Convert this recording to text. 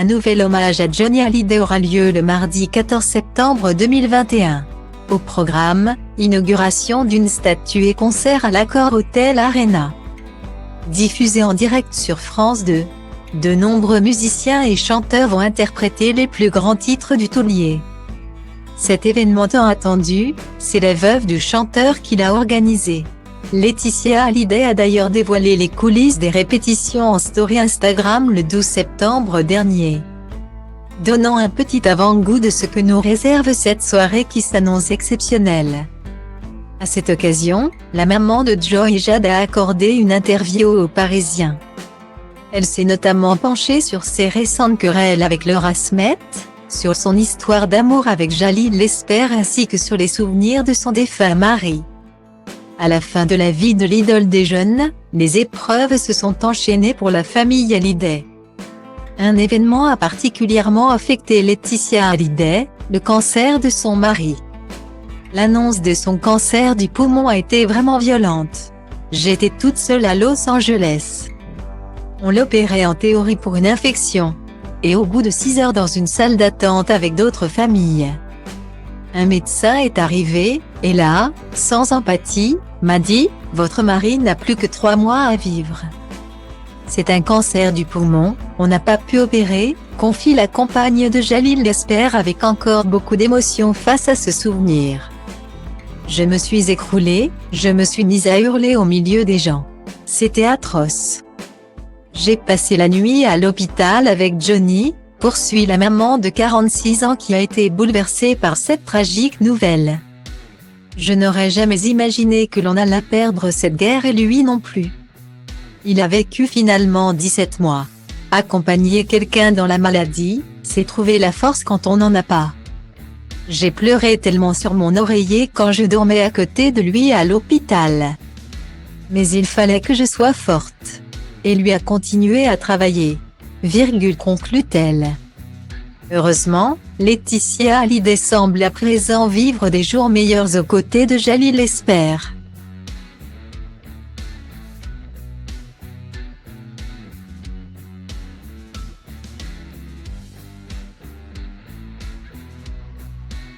Un nouvel hommage à Johnny Hallyday aura lieu le mardi 14 septembre 2021. Au programme, inauguration d'une statue et concert à l'Accor Hotel Arena. Diffusé en direct sur France 2, de nombreux musiciens et chanteurs vont interpréter les plus grands titres du taulier. Cet événement tant attendu, c'est la veuve du chanteur qui l'a organisé. Laetitia Hallyday a d'ailleurs dévoilé les coulisses des répétitions en story Instagram le 12 septembre dernier, donnant un petit avant-goût de ce que nous réserve cette soirée qui s'annonce exceptionnelle. À cette occasion, la maman de Joey Jade a accordé une interview aux Parisiens. Elle s'est notamment penchée sur ses récentes querelles avec Laura Smet, sur son histoire d'amour avec Jalil Lesper ainsi que sur les souvenirs de son défunt mari. À la fin de la vie de l'idole des jeunes, les épreuves se sont enchaînées pour la famille Hallyday. Un événement a particulièrement affecté Laetitia Hallyday, le cancer de son mari. L'annonce de son cancer du poumon a été vraiment violente. J'étais toute seule à Los Angeles. On l'opérait en théorie pour une infection. Et au bout de 6 heures dans une salle d'attente avec d'autres familles, un médecin est arrivé, et là, sans empathie, m'a dit « Votre mari n'a plus que 3 mois à vivre. C'est un cancer du poumon, on n'a pas pu opérer », confie la compagne de Jalil Lesper avec encore beaucoup d'émotion face à ce souvenir. « Je me suis écroulée, je me suis mise à hurler au milieu des gens. C'était atroce. J'ai passé la nuit à l'hôpital avec Johnny », poursuit la maman de 46 ans qui a été bouleversée par cette tragique nouvelle. « Je n'aurais jamais imaginé que l'on allait perdre cette guerre et lui non plus. Il a vécu finalement 17 mois. Accompagner quelqu'un dans la maladie, c'est trouver la force quand on n'en a pas. J'ai pleuré tellement sur mon oreiller quand je dormais à côté de lui à l'hôpital. Mais il fallait que je sois forte. Et lui a continué à travailler. » conclut-elle. Heureusement, Laetitia Hallyday semble à présent vivre des jours meilleurs aux côtés de Jalil Lesper.